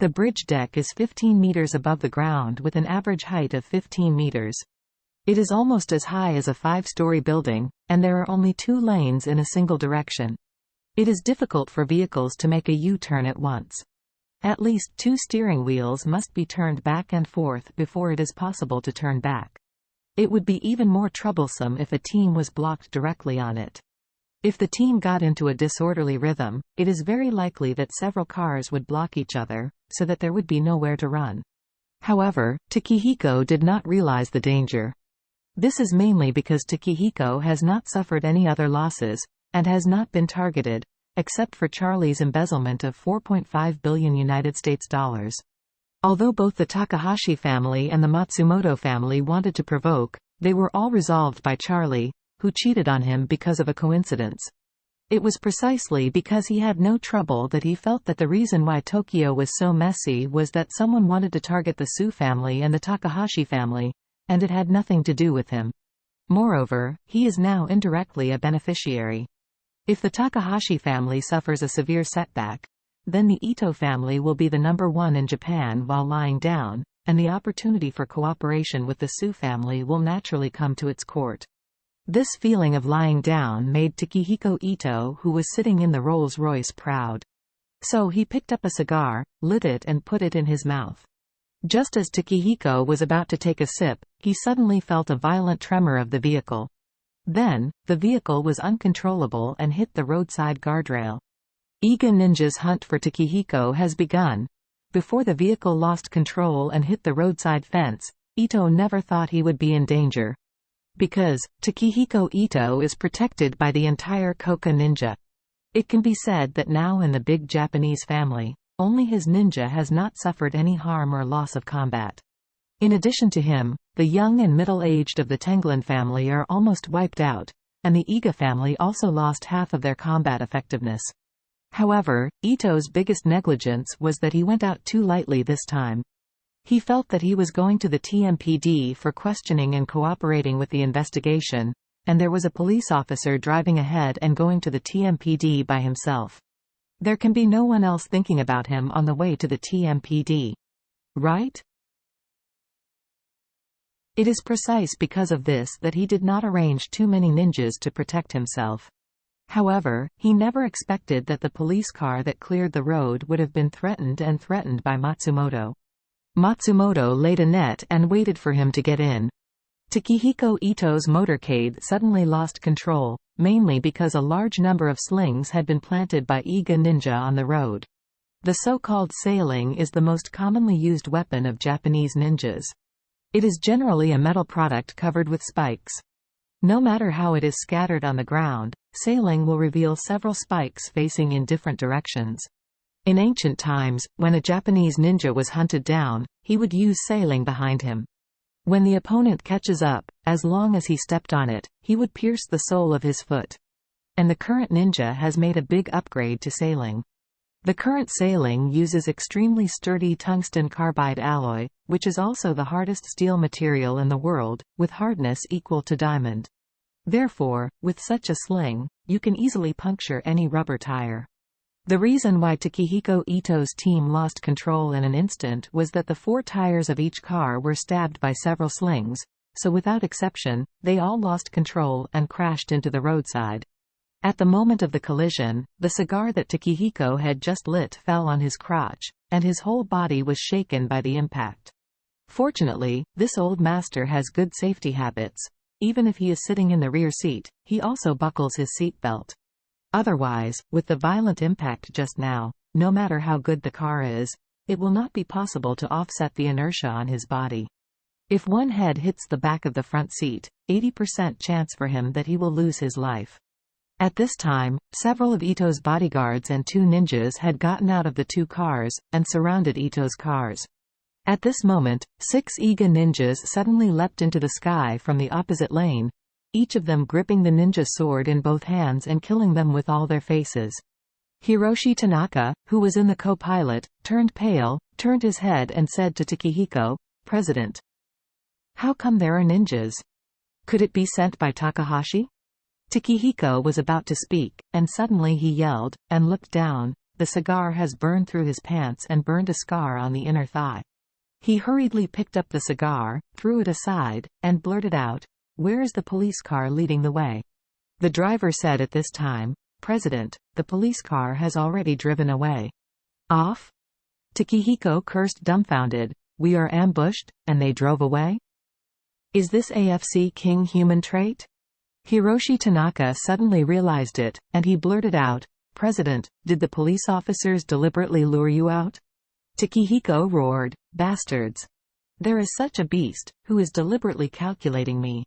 The bridge deck is 15 meters above the ground with an average height of 15 meters. It is almost as high as a 5-story building, and there are only 2 lanes in a single direction. It is difficult for vehicles to make a U-turn at once. At least 2 steering wheels must be turned back and forth before it is possible to turn back. It would be even more troublesome if a team was blocked directly on it. If the team got into a disorderly rhythm, it is very likely that several cars would block each other, so that there would be nowhere to run. However, Takehiko did not realize the danger. This is mainly because Takehiko has not suffered any other losses, and has not been targeted, except for Charlie's embezzlement of $4.5 billion United States dollars. Although both the Takahashi family and the Matsumoto family wanted to provoke, they were all resolved by Charlie, who cheated on him because of a coincidence. It was precisely because he had no trouble that he felt that the reason why Tokyo was so messy was that someone wanted to target the Su family and the Takahashi family, and it had nothing to do with him. Moreover, he is now indirectly a beneficiary. If the Takahashi family suffers a severe setback, then the Ito family will be the number 1 in Japan while lying down, and the opportunity for cooperation with the Su family will naturally come to its court. This feeling of lying down made Takehiko Ito, who was sitting in the Rolls-Royce, proud. So he picked up a cigar, lit it and put it in his mouth. Just as Takehiko was about to take a sip, he suddenly felt a violent tremor of the vehicle. Then, the vehicle was uncontrollable and hit the roadside guardrail. Iga Ninja's hunt for Takehiko has begun. Before the vehicle lost control and hit the roadside fence, Ito never thought he would be in danger. Because Takehiko Ito is protected by the entire Koka ninja. It can be said that now in the big Japanese family, only his ninja has not suffered any harm or loss of combat. In addition to him, the young and middle-aged of the Tenglin family are almost wiped out, and the Iga family also lost half of their combat effectiveness. However, Ito's biggest negligence was that he went out too lightly this time. He felt that he was going to the TMPD for questioning and cooperating with the investigation, and there was a police officer driving ahead and going to the TMPD by himself. There can be no one else thinking about him on the way to the TMPD. Right? It is precise because of this that he did not arrange too many ninjas to protect himself. However, he never expected that the police car that cleared the road would have been threatened by Matsumoto. Matsumoto laid a net and waited for him to get in. Takehiko Ito's motorcade suddenly lost control, mainly because a large number of slings had been planted by Iga Ninja on the road. The so-called sailing is the most commonly used weapon of Japanese ninjas. It is generally a metal product covered with spikes. No matter how it is scattered on the ground, sailing will reveal several spikes facing in different directions. In ancient times, when a Japanese ninja was hunted down, he would use sailing behind him. When the opponent catches up, as long as he stepped on it, he would pierce the sole of his foot. And the current ninja has made a big upgrade to sailing. The current sailing uses extremely sturdy tungsten carbide alloy, which is also the hardest steel material in the world, with hardness equal to diamond. Therefore, with such a sling, you can easily puncture any rubber tire. The reason why Takehiko Ito's team lost control in an instant was that the 4 tires of each car were stabbed by several slings, so without exception, they all lost control and crashed into the roadside. At the moment of the collision, the cigar that Takehiko had just lit fell on his crotch, and his whole body was shaken by the impact. Fortunately, this old master has good safety habits. Even if he is sitting in the rear seat, he also buckles his seatbelt. Otherwise, with the violent impact just now, no matter how good the car is, it will not be possible to offset the inertia on his body. If one head hits the back of the front seat, 80% chance for him that he will lose his life. At this time, several of Ito's bodyguards and 2 ninjas had gotten out of the 2 cars, and surrounded Ito's cars. At this moment, 6 Iga ninjas suddenly leapt into the sky from the opposite lane, each of them gripping the ninja sword in both hands and killing them with all their faces. Hiroshi Tanaka, who was in the co-pilot, turned pale, turned his head and said to Takehiko, "President, how come there are ninjas? Could it be sent by Takahashi?" Takehiko was about to speak, and suddenly he yelled, and looked down. the cigar has burned through his pants and burned a scar on the inner thigh. He hurriedly picked up the cigar, threw it aside, and blurted out, "Where is the police car leading the way?" The driver said at this time, "President, the police car has already driven away." "Off?" Takehiko cursed dumbfounded. "We are ambushed, and they drove away? Is this AFC King human trait?" Hiroshi Tanaka suddenly realized it, and he blurted out, "President, did the police officers deliberately lure you out?" Takehiko roared, "Bastards! There is such a beast, who is deliberately calculating me."